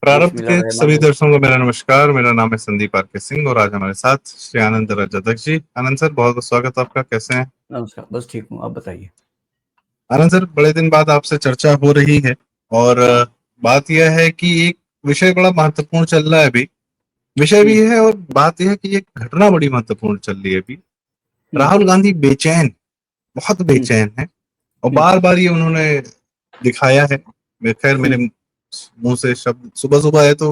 प्रारब्ध के सभी बिस्मिल्लाहिर्रहमानिर्रहीम। दर्शकों को मेरा नमस्कार। मेरा नाम है संदीप आर के सिंह और आज हमारे साथ श्री आनंद रजक जी। आनंद सर, बहुत बहुत स्वागत आपका। कैसे हैं? नमस्कार, बस ठीक हूँ, आप बताइए। आनंद सर, बड़े दिन बाद आपसे चर्चा हो रही है और बात यह है कि एक विषय बड़ा महत्वपूर्ण चल रहा है अभी। विषय भी हम्म है और बात यह है कि एक घटना बड़ी महत्वपूर्ण चल रही है अभी। हम्म राहुल गांधी बेचैन, बहुत हम्म बेचैन है और हम्म बार बार ये उन्होंने दिखाया है। खैर, मेरे हम्म मुंह से शब्द सुबह सुबह है तो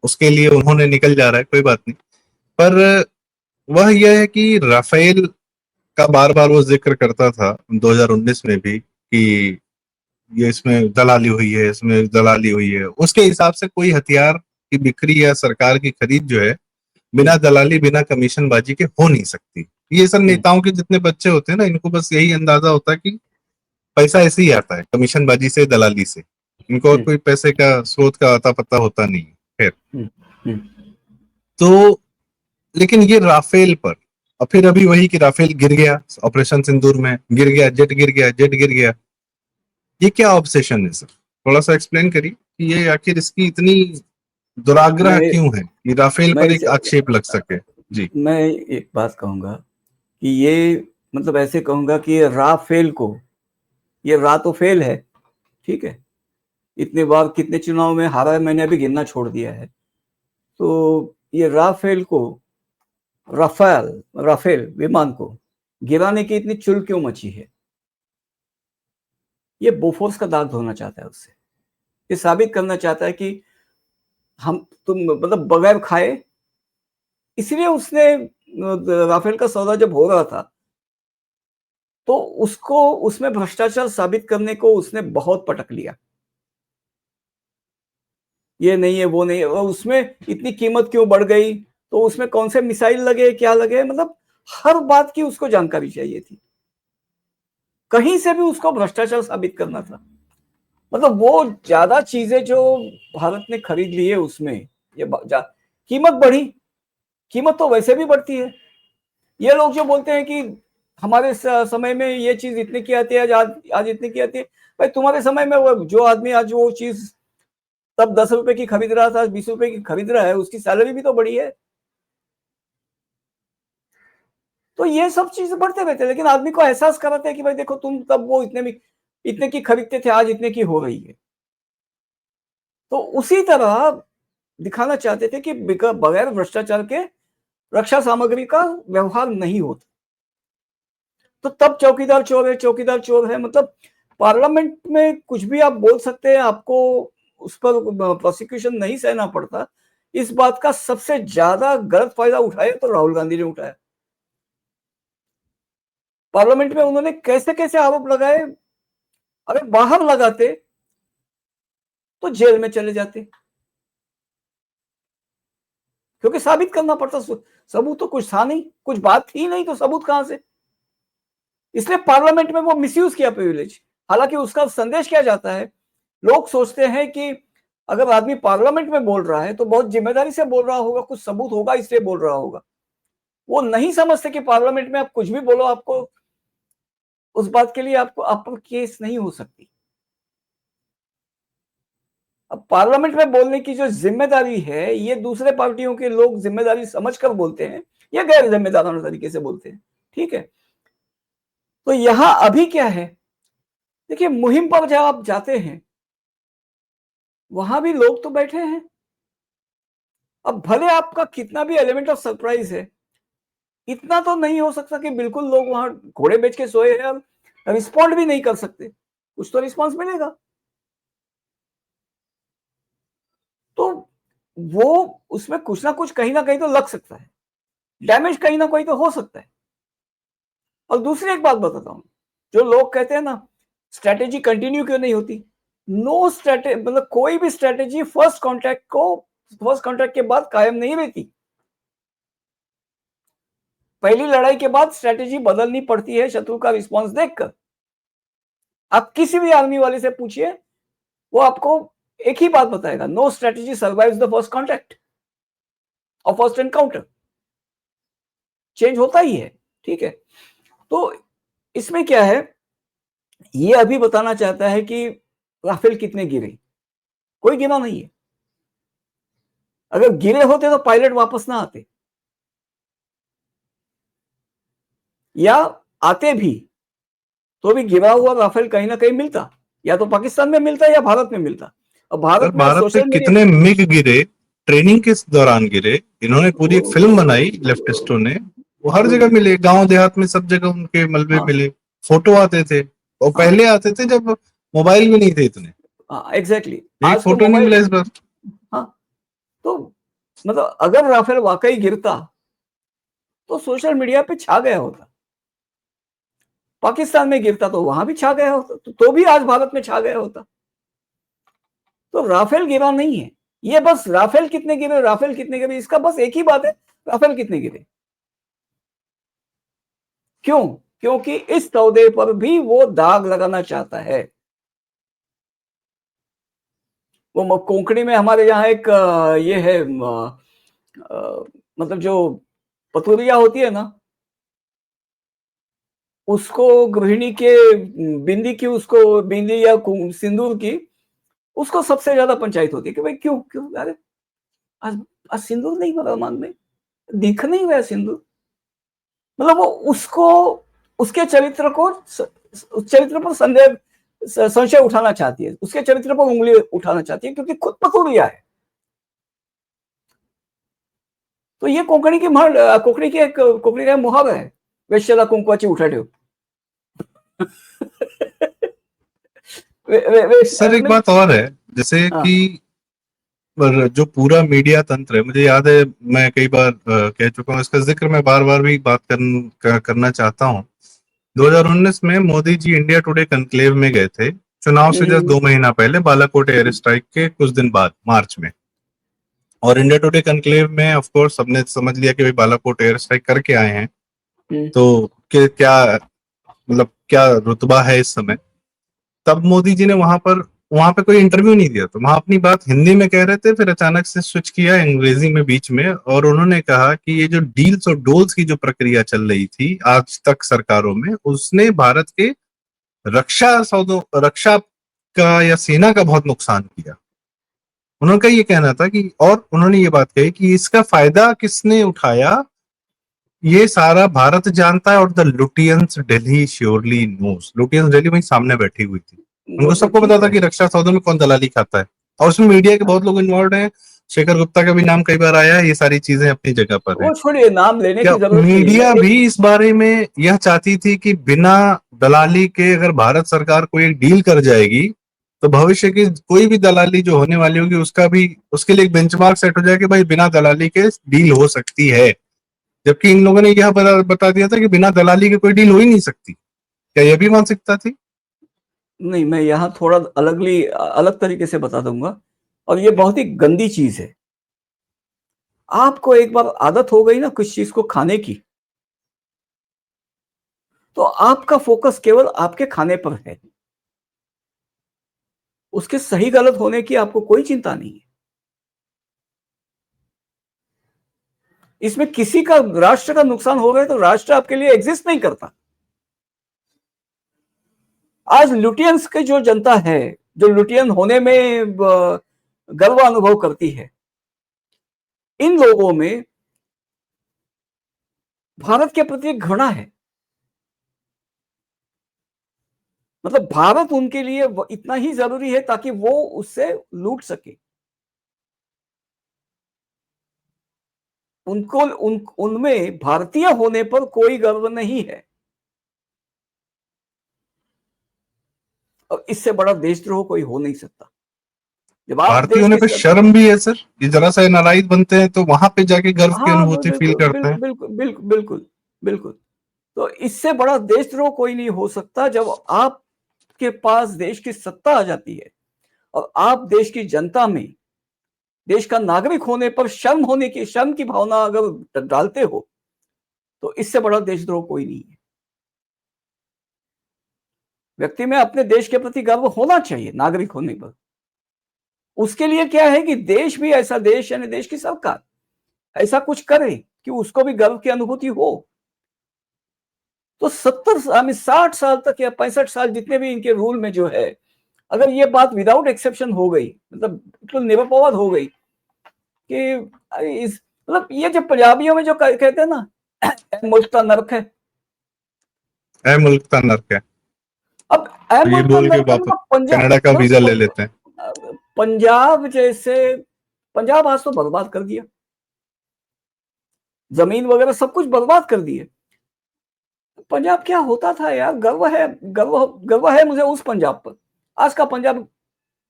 उसके लिए उन्होंने निकल जा रहा है, कोई बात नहीं। पर वह यह है कि राफेल का बार बार वो जिक्र करता था 2019 में भी कि ये इसमें दलाली हुई है, इसमें दलाली हुई है। उसके हिसाब से कोई हथियार की बिक्री या सरकार की खरीद जो है बिना हम्म दलाली, बिना कमीशन बाजी के हो नहीं सकती। ये सब हम्म नेताओं के जितने बच्चे होते हैं ना, इनको बस यही अंदाजा होता है कि पैसा ऐसे ही आता है, कमीशन बाजी से, दलाली से। इनको और हम्म कोई पैसे का स्रोत का अता पता होता नहीं है। खैर, हम्म हम्म तो लेकिन ये राफेल पर, और फिर अभी वही कि राफेल गिर गया, ऑपरेशन सिंदूर में गिर गया, जेट गिर गया, जेट गिर गया। ये क्या ऑब्सेशन है सर? थोड़ा सा एक्सप्लेन करिए कि ये आखिर इसकी इतनी दुराग्रह मैं क्यों है कि राफेल मैं पर इस एक आक्षेप लग सके। जी। मैं एक बात कहूंगा कि ये मतलब ऐसे कहूंगा कि ये राफेल को, ये रा तो फेल है, ठीक है। इतने बार कितने चुनाव में हारा है, मैंने अभी गिनना छोड़ दिया है। तो ये राफेल को, राफेल राफेल विमान को गिराने की इतनी चुल क्यों मची है? ये बोफोर्स का दाग धोना चाहता है उससे। ये साबित करना चाहता है कि हम तुम मतलब बगैर खाए, इसलिए उसने राफेल का सौदा जब हो रहा था तो उसको उसमें भ्रष्टाचार साबित करने को उसने बहुत पटक लिया। ये नहीं है, वो नहीं है, और उसमें इतनी कीमत क्यों बढ़ गई, तो उसमें कौन से मिसाइल लगे, क्या लगे, मतलब हर बात की उसको जानकारी चाहिए थी। कहीं से भी उसको भ्रष्टाचार साबित करना था। मतलब वो ज्यादा चीजें जो भारत ने खरीद ली है उसमें ये कीमत बढ़ी। कीमत तो वैसे भी बढ़ती है। ये लोग जो बोलते हैं कि हमारे समय में ये चीज इतने की आती है, आज इतने की आती है। भाई तुम्हारे समय में वो जो आदमी आज वो चीज तब 10 रुपए की खरीद रहा था, 20 रुपए की खरीद रहा है, उसकी सैलरी भी तो बढ़ी है। तो ये सब चीजें बढ़ते रहते हैं, लेकिन आदमी को एहसास कराते हैं कि भाई देखो तुम तब वो इतने की खरीदते थे, आज इतने की हो रही है। तो उसी तरह दिखाना चाहते थे कि बगैर भ्रष्टाचार के रक्षा सामग्री का व्यवहार नहीं होता। तो तब चौकीदार चोर है, चौकीदार चोर है, मतलब पार्लियामेंट में कुछ भी आप बोल सकते हैं, आपको उस पर प्रोसिक्यूशन नहीं सहना पड़ता। इस बात का सबसे ज्यादा गलत फायदा उठाया तो राहुल गांधी ने उठाया। पार्लियामेंट में उन्होंने कैसे कैसे आरोप लगाए। अरे बाहर लगाते तो जेल में चले जाते, क्योंकि साबित करना पड़ता। सबूत तो कुछ था नहीं, कुछ बात थी नहीं, तो सबूत कहां से? इसलिए पार्लियामेंट में वो मिसयूज किया प्रिविलेज। हालांकि उसका संदेश क्या जाता है, लोग सोचते हैं कि अगर आदमी पार्लियामेंट में बोल रहा है तो बहुत जिम्मेदारी से बोल रहा होगा, कुछ सबूत होगा इसलिए बोल रहा होगा। वो नहीं समझते कि पार्लियामेंट में आप कुछ भी बोलो, आपको उस बात के लिए आपको आप पर केस नहीं हो सकती। अब पार्लियामेंट में बोलने की जो जिम्मेदारी है, ये दूसरे पार्टियों के लोग जिम्मेदारी समझकर बोलते हैं, या गैर जिम्मेदाराना तरीके से बोलते हैं, ठीक है। तो यहां अभी क्या है, देखिए मुहिम पर जब आप जाते हैं वहां भी लोग तो बैठे हैं। अब भले आपका कितना भी एलिमेंट ऑफ सरप्राइज है, इतना तो नहीं हो सकता कि बिल्कुल लोग वहां घोड़े बेच के सोए हैं और रिस्पॉन्ड भी नहीं कर सकते। कुछ तो रिस्पॉन्स मिलेगा। तो वो उसमें कुछ ना कहीं तो लग सकता है, डैमेज कहीं ना कहीं तो हो सकता है। और दूसरी एक बात बताता हूं, जो लोग कहते हैं ना स्ट्रेटेजी कंटिन्यू क्यों नहीं होती, नो स्ट्रेटेजी, मतलब कोई भी स्ट्रेटेजी फर्स्ट कॉन्ट्रैक्ट के बाद कायम नहीं रहती। पहली लड़ाई के बाद स्ट्रेटेजी बदलनी पड़ती है शत्रु का रिस्पॉन्स देखकर। आप किसी भी आर्मी वाले से पूछिए, वो आपको एक ही बात बताएगा, no strategy survives the first contact और फर्स्ट एनकाउंटर। चेंज होता ही है, ठीक है। तो इसमें क्या है, ये अभी बताना चाहता है कि राफेल कितने गिरे, कोई गिना नहीं है। अगर गिरे होते तो पायलट वापस ना आते, या आते भी तो भी गिरा हुआ राफेल कहीं ना कहीं मिलता, या तो पाकिस्तान में मिलता या भारत में मिलता। और भारत में भारत पे सोशल मीडिया, कितने मिग गिरे, ट्रेनिंग के दौरान गिरे। इन्होंने पूरी एक फिल्म बनाई लेफ्टिस्टों ने, वो हर जगह मिले, गांव देहात में सब जगह उनके मलबे हाँ मिले। फोटो आते थे, और हाँ पहले आते थे जब मोबाइल भी नहीं थे इतने। हाँ एग्जैक्टली। एक आज तो फोटो नहीं मोबाइल, मिला इस बार। हाँ, तो मतलब अगर राफेल वाकई गिरता तो सोशल मीडिया पे छा गया होता, पाकिस्तान में गिरता तो वहां भी छा गया होता, तो भी आज भारत में छा गया होता। तो राफेल गिरा नहीं है, ये बस राफेल कितने गिरे, राफेल कितने गिरे, इसका बस एक ही बात है, राफेल कितने गिरे। क्यों? क्योंकि इस सौदे पर भी वो दाग लगाना चाहता है। वो कोंकणी में हमारे यहाँ एक ये है, मतलब जो पतुरिया होती है ना, उसको गृहिणी के बिंदी की, उसको बिंदी या सिंदूर की, उसको सबसे ज्यादा पंचायत होती है कि भाई क्यों क्यों, अरे आज आज सिंदूर नहीं भरा मांग में, दिख नहीं रहा सिंदूर। मतलब वो उसको, उसके चरित्र को, उस चरित्र पर संशय उठाना चाहती है, उसके चरित्र पर उंगली उठाना चाहती है, क्योंकि खुद पतुरिया है। तो ये कोंकणी की कोंकणी का मुहावरा है, वेश्याला कुंकवाची उठा ठेव। सर एक बात और है, जैसे हाँ, कि पर जो पूरा मीडिया तंत्र है, मुझे याद है मैं कई बार कह चुका हूँ, इसका जिक्र मैं बार बार भी करना चाहता हूँ। 2019 में Modi ji India today conclave में गए थे, चुनाव से जस्ट 2 महीना पहले, बालाकोट एयर स्ट्राइक के कुछ दिन बाद, मार्च में। और इंडिया टुडे कनक्लेव में ऑफ कोर्स सबने समझ लिया कि भाई बालाकोट एयर स्ट्राइक करके आए हैं, तो क्या मतलब क्या रुतबा है इस समय। तब मोदी जी ने वहां पे कोई इंटरव्यू नहीं दिया, तो वहां अपनी बात हिंदी में कह रहे थे, फिर अचानक से स्विच किया अंग्रेजी में बीच में, और उन्होंने कहा कि ये जो डील्स और डोल्स की जो प्रक्रिया चल रही थी आज तक सरकारों में, उसने भारत के रक्षा का या सेना का बहुत नुकसान किया। उनका ये कहना था कि, और उन्होंने ये बात कही कि इसका फायदा किसने उठाया, ये सारा भारत जानता है, और the Lutyens Delhi surely knows. Lutyens Delhi वहीं सामने बैठी हुई थी, वो उनको तो सबको पता ठीक था है। कि रक्षा सौदों में कौन दलाली खाता है। और उसमें मीडिया के बहुत लोग इन्वॉल्व हैं, शेखर गुप्ता का भी नाम कई बार आया है, ये सारी चीजें अपनी जगह पर हैं। वो छोड़िए, नाम लेने क्या की जरूरत नहीं है। मैं मीडिया एक, भी इस बारे में यह चाहती थी कि बिना दलाली के अगर भारत सरकार कोई एक डील कर जाएगी, तो भविष्य की कोई भी दलाली जो होने वाली होगी उसका भी, उसके लिए एक बेंचमार्क सेट हो जाए कि भाई बिना दलाली के डील हो सकती है। जबकि इन लोगों ने यह बता दिया था कि बिना दलाली के कोई डील हो ही नहीं सकती। क्या यह भी मानसिकता थी? नहीं, मैं यहाँ थोड़ा अलग तरीके से बता दूंगा, और ये बहुत ही गंदी चीज है। आपको एक बार आदत हो गई ना कुछ चीज को खाने की, तो आपका फोकस केवल आपके खाने पर है, उसके सही गलत होने की आपको कोई चिंता नहीं है। इसमें किसी का, राष्ट्र का नुकसान हो गया तो राष्ट्र आपके लिए एग्जिस्ट नहीं करता। आज लुटियंस की जो जनता है, जो लुटियन होने में गर्व अनुभव करती है, इन लोगों में भारत के प्रति एक घृणा है। मतलब भारत उनके लिए इतना ही जरूरी है ताकि वो उससे लूट सके। उनमें भारतीय होने पर कोई गर्व नहीं है, और इससे बड़ा देशद्रोह कोई हो नहीं सकता। जब आप भारतीय देश होने की पे शर्म भी है सर, ये जरा सा नाराज बनते हैं तो वहां पे जाके गर्व की हाँ, अनुभूति फील बिल्कुल करते बिल्कुल हैं। बिल्कुल बिल्कुल बिल्कुल बिल्कुल। तो इससे बड़ा देशद्रोह कोई नहीं हो सकता जब आपके पास देश की सत्ता आ जाती है, और आप देश की जनता में, देश का नागरिक होने पर शर्म की भावना अगर डालते हो, तो इससे बड़ा देशद्रोह कोई नहीं है। व्यक्ति में अपने देश के प्रति गर्व होना चाहिए नागरिक होने पर। उसके लिए क्या है कि देश भी ऐसा, देश यानी देश की सरकार ऐसा कुछ करे कि उसको भी गर्व की अनुभूति हो। तो 60 साल तक या 65 साल जितने भी इनके रूल में जो है, अगर ये बात विदाउट एक्सेप्शन हो गई, मतलब बिल्कुल निरपवाद हो गई, कि इस मतलब ये जो पंजाबियों में जो कहते हैं ना, मुल्क का नर्क है, है मुल्क का नर्क है, अब तो ये मुल्क का बोल के नर्क है, वापस मतलब पंजाब, कनाडा का वीजा ले लेते हैं। पंजाब जैसे, पंजाब आज तो बर्बाद कर दिया, जमीन वगैरह सब कुछ बर्बाद कर दिए। पंजाब क्या होता था यार, गर्व है, गर्व है मुझे उस पंजाब पर। आज का पंजाब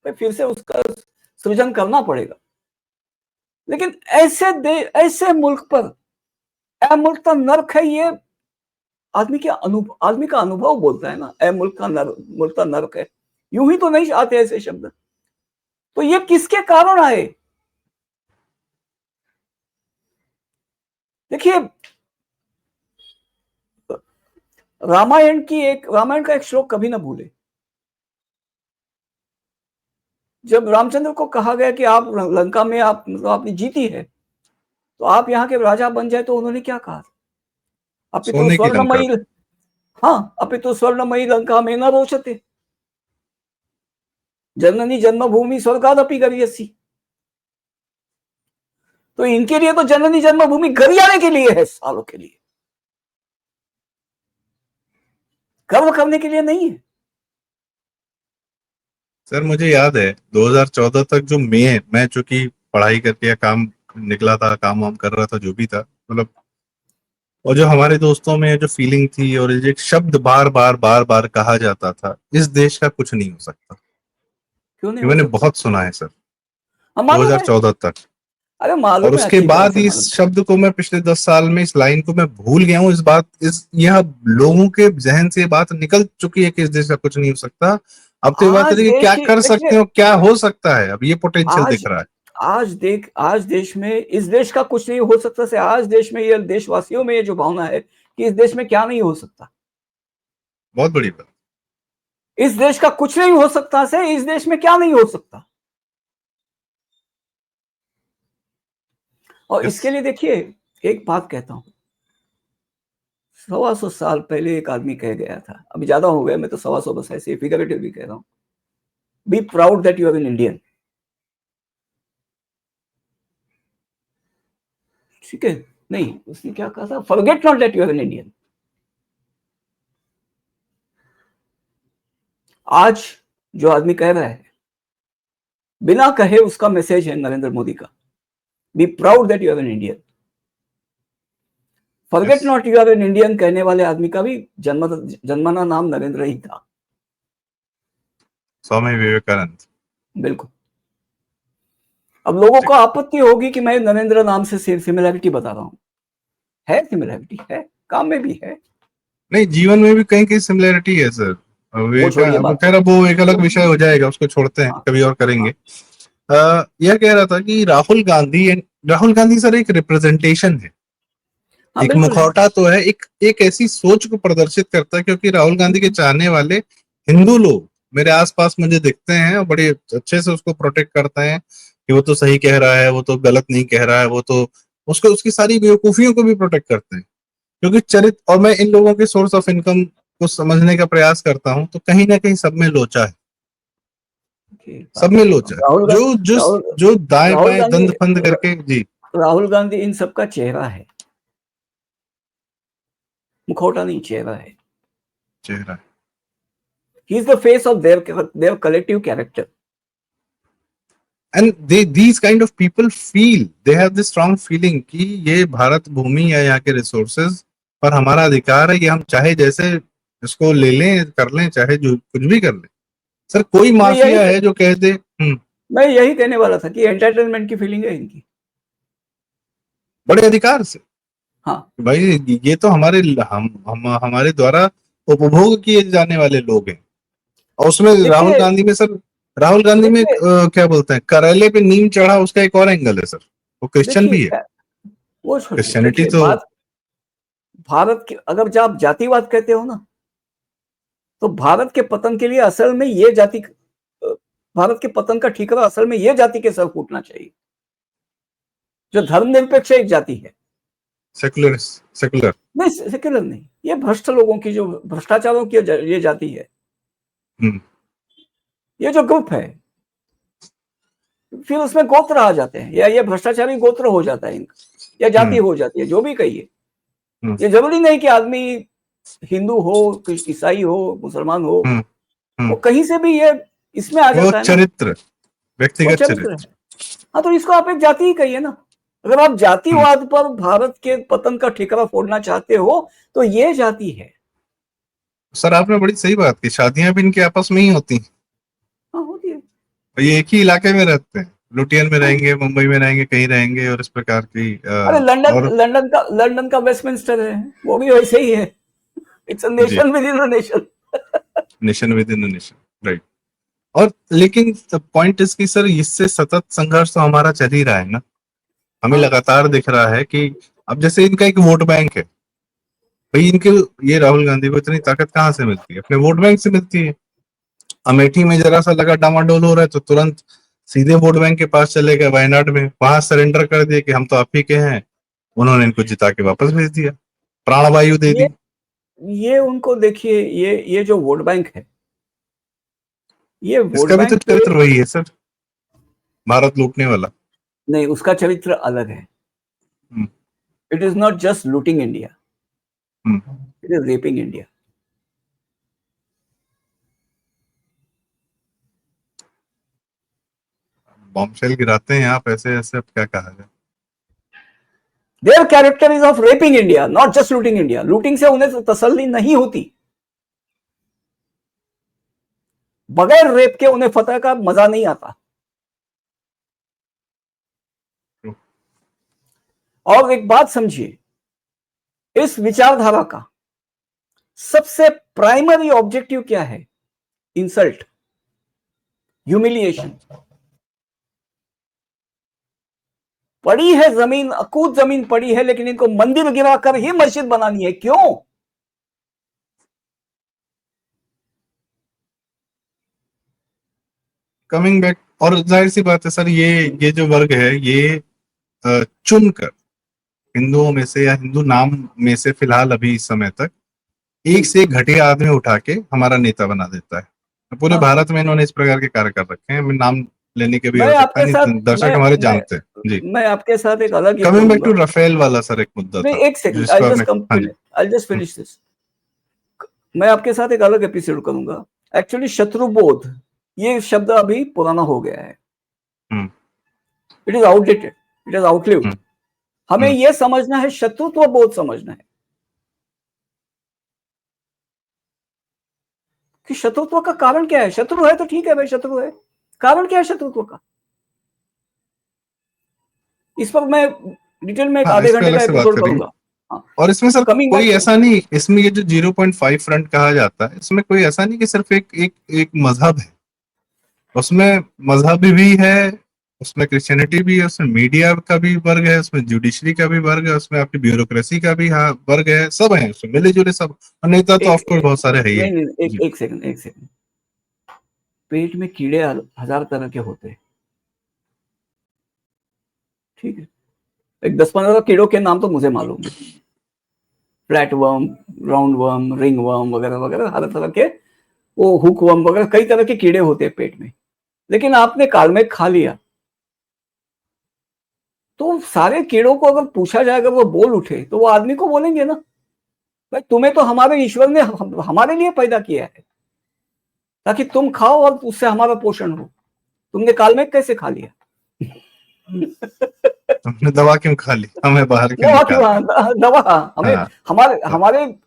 पे फिर से उसका सृजन करना पड़ेगा, लेकिन ऐसे मुल्क पर ए मुल्क का नर्क है, ये आदमी का अनुभव बोलता है ना, ए मुल्क का नर्क है, यूं ही तो नहीं आते ऐसे शब्द। तो ये किसके कारण आए? देखिए, रामायण का एक श्लोक कभी ना भूले। जब रामचंद्र को कहा गया कि आप लंका में आप मतलब आपने जीती है, तो आप यहाँ के राजा बन जाए, तो उन्होंने क्या कहा? अपितु सोने की लंका। स्वर्णमयी, हाँ, अपितु स्वर्णमयी लंका में न रोचते, जननी जन्मभूमि स्वर्गादपि गरीयसी। तो इनके लिए तो जननी जन्मभूमि गरियाने के लिए है, सालों के लिए, गर्व करने के लिए नहीं है। सर मुझे याद है 2014 तक जो मैं चूंकि पढ़ाई करके या काम निकला था, काम वाम कर रहा था, जो भी था, मतलब, और जो हमारे दोस्तों में जो फीलिंग थी और एक शब्द बार बार बार बार कहा जाता था, इस देश का कुछ नहीं हो सकता। क्यों नहीं ये हो मैंने सकता? बहुत सुना है सर, हम मालूम है, 2014 तक। अरे और मालूम है, उसके अच्छी तरह बाद से इस मालूम। शब्द को मैं पिछले 10 साल में इस लाइन को मैं भूल गया हूँ। यह लोगों के जहन से ये बात निकल चुकी है कि इस देश का कुछ नहीं हो सकता। अब तो ये बात है आज कि देश क्या की कर देखिए, सकते हो, क्या हो सकता है, अब ये पोटेंशियल आज दिख रहा है। आज देश में, इस देश का कुछ नहीं हो सकता से आज देश में, ये देशवासियों में ये जो भावना है कि इस देश में क्या नहीं हो सकता, बहुत बड़ी बात। इस देश का कुछ नहीं हो सकता से इस देश में क्या नहीं हो सकता। और यस। इसके लिए देखिए, एक बात कहता हूं, 125 साल पहले एक आदमी कह गया था, अभी ज्यादा हो गया, मैं तो 125 बस ऐसे फिगरेटिव भी कह रहा हूं, be proud that you are an Indian. ठीक है? नहीं, उसने क्या कहा था? Forget not that you are an Indian. आज जो आदमी कह रहा है, बिना कहे उसका मैसेज है नरेंद्र मोदी का, be proud that you are an Indian. Forget yes. Not you are an Indian कहने वाले आदमी का भी जन्मना नाम नरेंद्र ही था। स्वामी विवेकानंद। बिल्कुल। अब लोगों को आपत्ति होगी कि मैं नरेंद्र नाम से सिमिलैरिटी बता रहा हूं, है सिमिलैरिटी, है, काम में भी है, नहीं, जीवन में भी कहीं कहीं सिमिलैरिटी है सर। वो छोड़िए बात को। खैर अब वो एक अलग विषय हो जाएगा, उसको छोड़ते हैं, हाँ, कभी और करेंगे। हाँ, यह कह रहा था कि राहुल गांधी सर एक रिप्रेजेंटेशन है, हाँ, एक बिल्कुल है। मुखौटा तो है, एक ऐसी सोच को प्रदर्शित करता है, क्योंकि राहुल गांधी के चाहने वाले हिंदू लोग मेरे आसपास मुझे दिखते हैं और बड़े अच्छे से उसको प्रोटेक्ट करते हैं कि वो तो सही कह रहा है, वो तो गलत नहीं कह रहा है, वो तो उसको उसकी सारी बेवकूफियों को भी प्रोटेक्ट करते हैं। क्योंकि चरित्र, और मैं इन लोगों के सोर्स ऑफ इनकम को समझने का प्रयास करता हूं, तो कहीं ना कहीं सब में लोचा है, एक सब बात में कहता लोचा हूँ, है। जो जो जो दाएं राहुल बाएं गांधी दंड फंद करके जी। राहुल गांधी इन सबका चेहरा है, मुखौटा नहीं, चेहरा है। चेहरा। He is the face of their collective character. And these kind of people feel, they have this strong feeling कि ये भारत भूमि या यहाँ के रिसोर्सेज पर हमारा अधिकार है, कि हम चाहे जैसे इसको ले लें, कर लें, चाहे जो कुछ भी कर लें। सर कोई माफिया है जो कह दे। मैं यही कहने वाला था कि एंटरटेनमेंट की फीलिंग है इनकी, बड़े अधिकार से। हाँ, भाई ये तो हमारे द्वारा उपभोग किए जाने वाले लोग हैं। और उसमें राहुल देखिए, गांधी में सर, राहुल गांधी में देखिए, क्या बोलते हैं, करेले पे नीम चढ़ा, उसका एक और एंगल है सर, वो क्रिश्चियन भी है। देखिए, वो छोड़िए, क्रिश्चियनिटी देखिए तो बात, भारत की अगर जब आप जातिवाद कहते हो ना, तो भारत के पतन के लिए असल में ये जाति, भारत के पतन का ठीकरा असल में ये जाति के सर फूटना चाहिए, जो धर्मनिरपेक्ष एक जाति है। सेकुलर। नहीं, सेक्युलर नहीं, ये भ्रष्ट लोगों की, जो भ्रष्टाचारों की ये जाति है, हम्म। ये जो ग्रुप है, फिर उसमें गोत्र आ जाते हैं, या ये भ्रष्टाचारी गोत्र हो जाता है इनका, या जाति हो जाती है, जो भी कहिए। ये जरूरी नहीं कि आदमी हिंदू हो, ईसाई हो, मुसलमान हो, वो कहीं से भी ये इसमें आ जाता है ना, चरित्र, वो व्यक्तिगत चरित्र है। हाँ, तो इसको आप एक जाति ही कहिए ना। अगर आप जातिवाद पर भारत के पतन का ठिकरा फोड़ना चाहते हो तो ये जाति है। सर आपने बड़ी सही बात की, शादियां भी इनके आपस में ही होती हैं। हाँ, होती है। ये एक ही इलाके में रहते हैं, लुटियन में रहेंगे, मुंबई में रहेंगे, कहीं रहेंगे, और इस प्रकार की अरे लंदन का वेस्टमिंस्टर है, वो भी वैसे ही है। It's a nation with in a nation, nation with in nation, right. और लेकिन पॉइंट इसकी सर, इससे सतत संघर्ष तो हमारा चल ही रहा है ना। हमें लगातार दिख रहा है कि अब जैसे इनका एक वोट बैंक है भाई, इनके ये राहुल गांधी को इतनी ताकत कहाँ से मिलती है? अपने वोट बैंक से मिलती है। अमेठी में जरा सा लगा डामाडोल हो रहा है तो तुरंत सीधे वोट बैंक के पास चले गए, वायनाड में, वहां सरेंडर कर दिए कि हम तो आप ही के हैं। उन्होंने इनको जिता के वापस भेज दिया, प्राणवायु दे दी। ये उनको देखिए, ये जो वोट बैंक है, ये वोट इसका भी तो बैंक चरित्र वही है सर, भारत लूटने वाला। नहीं, उसका चरित्र अलग है। It is not just looting India, it is rapping India. Bombshell गिराते हैं आप ऐसे ऐसे, अब क्या कहा जाए। Their character is of raping India, not just looting India. Looting से उन्हें तसल्ली नहीं होती, बगैर रेप के उन्हें फतह का मजा नहीं आता। और एक बात समझिए, इस विचारधारा का सबसे प्राइमरी ऑब्जेक्टिव क्या है? Insult, humiliation. पड़ी है जमीन, अकूत जमीन पड़ी है, लेकिन इनको मंदिर गिराकर ही मस्जिद बनानी है। क्यों? कमिंग बैक, और जाहिर सी बात है सर, ये जो वर्ग है, ये चुनकर हिंदुओं में से या हिंदू नाम में से फिलहाल अभी इस समय तक एक से एक घटिया आदमी उठा के हमारा नेता बना देता है। पूरे भारत में इन्होंने इस प्रकार के कार्य कर रखे हैं, मैं नाम लेने की भी आवश्यकता नहीं, दर्शक हमारे जानते हैं जी। मैं आपके साथ एक अलग कमिंग बैक टू राफेल वाला सर एक मुद्दा था, एक second, I just finish this. मैं आपके साथ एक अलग एपिसोड करूंगा। एक्चुअली शत्रुबोध, ये शब्द अभी पुराना हो गया है। It is outdated, it is outlived. हमें यह समझना है, शत्रुत्व बोध समझना है कि शत्रुत्व का कारण क्या है। शत्रु है तो ठीक है भाई, शत्रु है, कारण क्या है शत्रुत्व का? इस पर मैं डिटेल में एक आधे घंटे का एपिसोड करूंगा। और इसमें सर कोई ऐसा नहीं, इसमें ये जो 0.5 फ्रंट कहा जाता है, इसमें कोई ऐसा नहीं कि सिर्फ एक मजहब है, उसमें मजहब भी है, उसमें क्रिश्चियनिटी भी है, उसमें मीडिया का भी वर्ग है, उसमें जुडिशरी का भी वर्ग है, उसमें आपकी ब्यूरोक्रेसी का भी वर्ग है, सब है उसमें मिले जुले सब। नेता तो ऑफकोर्स बहुत सारे है ही। एक सेकंड। पेट में कीड़े 1000 तरह के होते हैं, ठीक है? एक 10-15 कीड़ों के नाम तो मुझे मालूम है। Flat worm, round worm, ring worm वगैरह वगैरह, हर तरह के, वो हुक वर्म वगैरह, कई तरह के कीड़े होते हैं पेट में। लेकिन आपने कालमेघ खा लिया तो सारे कीड़ों को अगर पूछा जाए, अगर वो बोल उठे तो वो आदमी को बोलेंगे ना, भाई तुम्हें तो हमारे ईश्वर ने हमारे लिए पैदा किया है ताकि तुम खाओ और उससे हमारा पोषण हो। तुमने कालमेघ कैसे खा लिया? तुमने दवा क्यों खा ली? हमें बाहर क्यों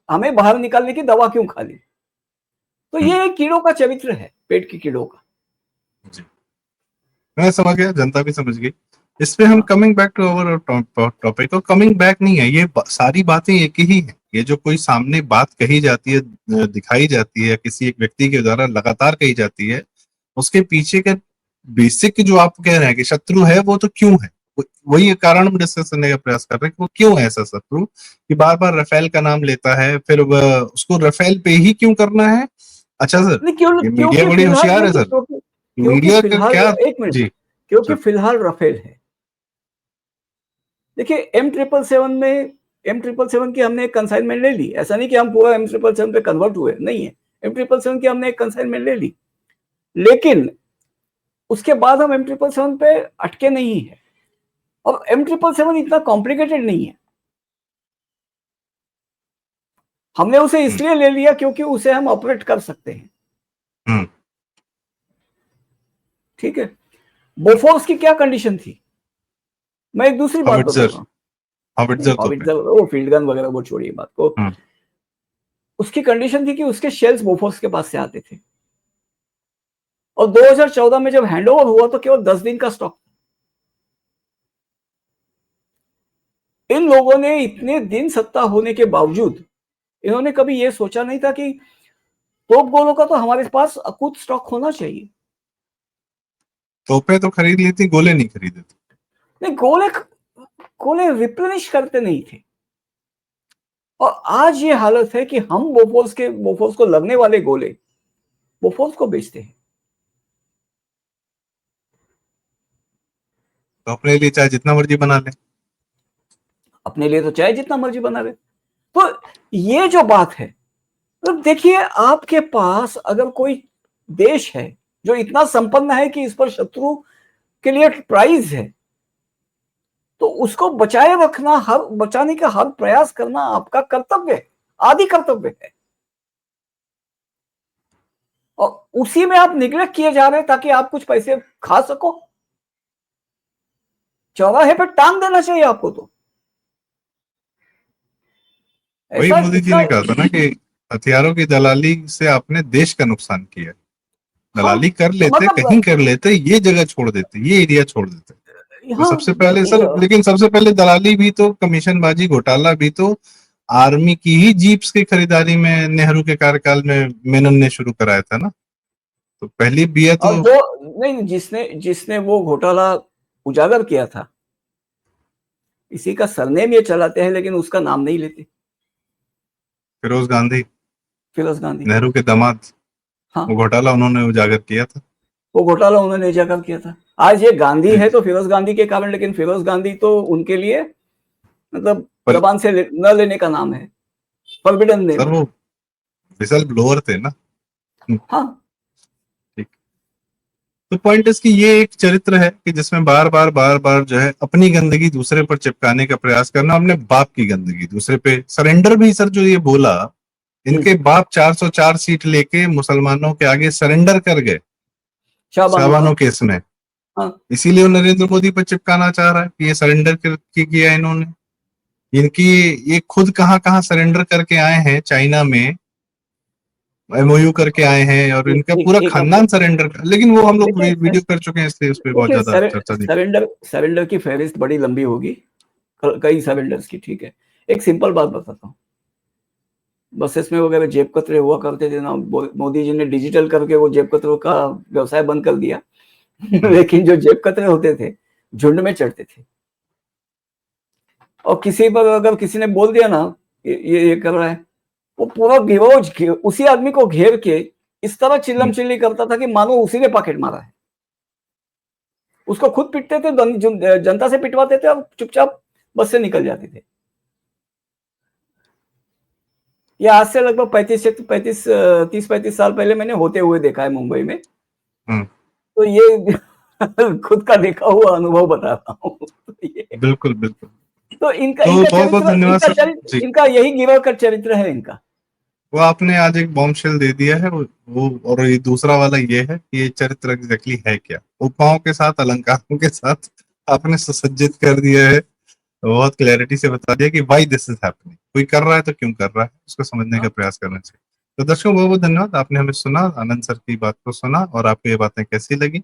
हमें बाहर निकालने की दवा क्यों खा ली? तो ये कीड़ों का चरित्र है, पेट के कीड़ों का। जी, मैं समझ गया, जनता भी समझ गई। इसमें हम coming back to our topic, तो कमिंग बैक नहीं है, ये सारी बातें एक ही है। ये जो कोई सामने बात कही जाती है, दिखाई जाती है, किसी एक व्यक्ति के द्वारा लगातार कही जाती है, उसके पीछे का बेसिक जो आप कह रहे हैं कि शत्रु है, वो तो क्यों है, वही कारण हम डिस्कस करने का प्रयास कर रहे हैं कि वो क्यों है ऐसा शत्रु कि बार बार राफेल का नाम लेता है, फिर उसको राफेल पे ही क्यों करना है? अच्छा सर, मीडिया बड़ी होशियार है सर, मीडिया का क्या? एक मिनट, क्योंकि फिलहाल राफेल है। देखिए, M777 की हमने एक कंसाइनमेंट ले ली। ऐसा नहीं कि हम पूरा M777 पे कन्वर्ट हुए, नहीं है। M777 की हमने एक कंसाइनमेंट ले ली, लेकिन उसके बाद हम M777 पे अटके नहीं है, और M777 इतना कॉम्प्लिकेटेड नहीं है। हमने उसे इसलिए ले लिया क्योंकि उसे हम ऑपरेट कर सकते हैं। ठीक है। बोफोर्स की क्या कंडीशन थी, मैं एक दूसरी बात बता रहा हूँ। हॉविट्जर वो फील्ड गन वगैरह वो छोड़िए बात को, उसकी कंडीशन थी कि उसके शेल्स बोफोर्स के पास से आते थे, और 2014 में जब हैंडओवर हुआ तो केवल 10 दिन का स्टॉक। इन लोगों ने इतने दिन सत्ता होने के बावजूद इन्होंने कभी यह सोचा नहीं था कि तोप गोलों का तो हमारे पास अकूत स्टॉक होना चाहिए। तोपे तो खरीद ली थी, गोले नहीं खरीदे थे। नहीं, गोले रिप्लेनिश करते नहीं थे। और आज ये हालत है कि हम बोफोर्स को लगने वाले गोले बोफोर्स को बेचते हैं। तो अपने लिए चाहे जितना मर्जी बना ले, अपने लिए तो चाहे जितना मर्जी बना ले। तो ये जो बात है, तो देखिए, आपके पास अगर कोई देश है जो इतना संपन्न है कि इस पर शत्रु के लिए प्राइज है, तो उसको बचाए रखना, बचाने का हर प्रयास करना आपका कर्तव्य है, आदि कर्तव्य है। और उसी में आप निग्लेक्ट किए जा रहे हैं ताकि आप कुछ पैसे खा सको। चौराहे पे टांग देना चाहिए आपको। तो वही मोदी जी ने कहा था ना कि हथियारों की दलाली से आपने देश का नुकसान किया। दलाली कर लेते, कहीं कर लेते, ये जगह छोड़ देते, ये एरिया छोड़ देते। तो सबसे पहले सर, लेकिन सबसे पहले दलाली भी तो, कमीशनबाजी घोटाला भी तो आर्मी की ही जीप्स की खरीदारी में नेहरू के कार्यकाल में मेनन ने शुरू कराया था ना। तो पहली बिया तो जो नहीं, जिसने वो घोटाला उजागर किया था, इसी का सरनेम ये चलाते हैं लेकिन उसका नाम नहीं लेते। फिरोज गांधी नेहरू के दामाद। हाँ, वो घोटाला उन्होंने उजागर किया था। वो घोटाला उन्होंने उजागर किया था। आज ये गांधी है तो फिरोज गांधी के कारण, लेकिन फिरोज गांधी तो उनके लिए मतलब जबान से न लेने का नाम है, फॉरबिडन नेम। सर वो विसल ब्लोअर थे ना। हाँ, ठीक। तो पॉइंट इसकी ये एक चरित्र है कि जिसमें बार बार जो है अपनी गंदगी दूसरे पर चिपकाने का प्रयास करना, अपने बाप की गंदगी दूसरे पे। सरेंडर भी सर जो ये बोला, इनके बाप 404 सीट लेके मुसलमानों के आगे सरेंडर कर गए शाहबानो केस में। इसीलिए वो नरेंद्र मोदी पर चिपकाना चाह रहा है कि ये सरेंडर किया इन्होंने। इनकी ये खुद कहाँ कहाँ सरेंडर करके आए हैं, चाइना में एमओयू करके आए हैं, और इनका पूरा खानदान सरेंडर कर, लेकिन वो हम लोग वीडियो कर चुके हैं, इसलिए उस पर बहुत ज्यादा चर्चा नहीं। सरेंडर की फहरिस्त बड़ी लंबी होगी, कई सरेंडर्स की। ठीक है, एक सिंपल बात बताता हूँ। बसेस में वगैरह जेब कतरे हुआ करते थे ना, मोदी जी ने डिजिटल करके वो जेब कतरों का व्यवसाय बंद कर दिया। लेकिन जो जेब कतरे होते थे झुंड में चढ़ते थे, और किसी पर अगर किसी ने बोल दिया ना ये कर रहा है, वो पूरा गिरोह उसी आदमी को घेर के इस तरह चिल्लम चिल्ली करता था कि मानो उसी ने पॉकेट मारा है। उसको खुद पिटते थे, जनता से पिटवाते थे, और चुपचाप बस से निकल जाते थे। ये आज से लगभग 30-35 साल पहले मैंने होते हुए देखा है मुंबई में। तो ये खुद का देखा हुआ अनुभव बता रहा हूँ। बिल्कुल बिल्कुल। तो इनका बहुत धन्यवाद सर। इनका यही गिरोह का चरित्र है इनका। वो आपने आज एक बॉम्बशेल दे दिया है वो, और ये दूसरा वाला ये है कि ये चरित्र एग्जैक्टली है क्या। उपमाओं के साथ, अलंकारों के साथ आपने सुसज्जित कर दिया है, बहुत क्लैरिटी से बता दिया कि व्हाई दिस इज हैपनिंग। कोई कर रहा है तो क्यों कर रहा है, उसको समझने का प्रयास करना चाहिए। तो दर्शकों बहुत बहुत धन्यवाद, आपने हमें सुना, आनंद सर की बात को सुना, और आपको ये बातें कैसी लगी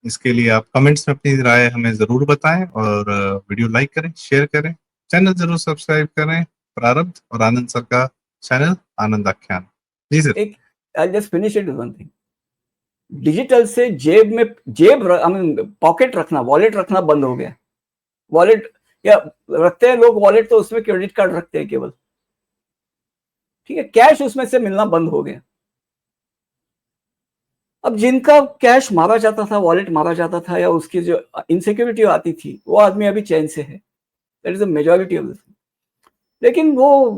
इसके लिए आप कमेंट्स में अपनी राय हमें जरूर बताएं, और वीडियो लाइक करें, शेयर करें, चैनल जरूर सब्सक्राइब करें। प्रारब्ध और आनंद सर का चैनल आनंद आख्यान। जी sir. I just finish it one thing. Digital से पॉकेट रखना, वॉलेट रखना बंद हो गया। वॉलेट या रखते हैं लोग वॉलेट, तो उसमें क्रेडिट कार्ड रखते हैं केवल। ठीक है, कैश उसमें से मिलना बंद हो गया। अब जिनका कैश मारा जाता था, वॉलेट मारा जाता था, या उसकी जो इनसिक्योरिटी आती थी, वो आदमी अभी चैन से है। That is the majority of this. लेकिन वो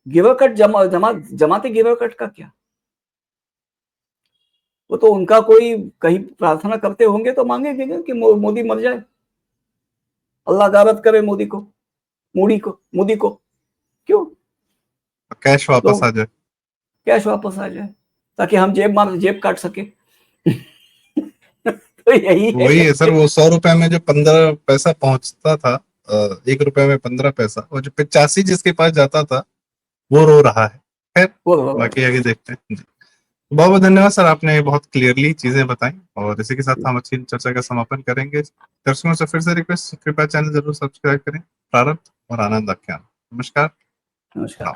गिवर कट जमाते गिवर कट का क्या? वो तो उनका कोई कहीं प्रार्थना करते होंगे तो मांगेंगे कि मोदी मर जाए, अल्लाह गारत करे मोदी को क्यों कैश वापस तो आ जाए। कैश वापस आ जाए ताकि हम जेब काट सके। तो यही वही है। है सर, वो 100 रुपए में जो 15 पैसा पहुंचता था, 1 रुपए में 15 पैसा, और जो 85 जिसके पास जाता था वो रो रहा है। खैर, बाकी आगे देखते हैं जी। बहुत बहुत धन्यवाद सर, आपने बहुत क्लियरली चीजें बताई, और इसी के साथ हम अच्छी चर्चा का समापन करेंगे। दर्शकों से फिर से रिक्वेस्ट, कृपया चैनल जरूर सब्सक्राइब करें। प्रारब्ध और आनंद आख्यान। नमस्कार। नमस्कार।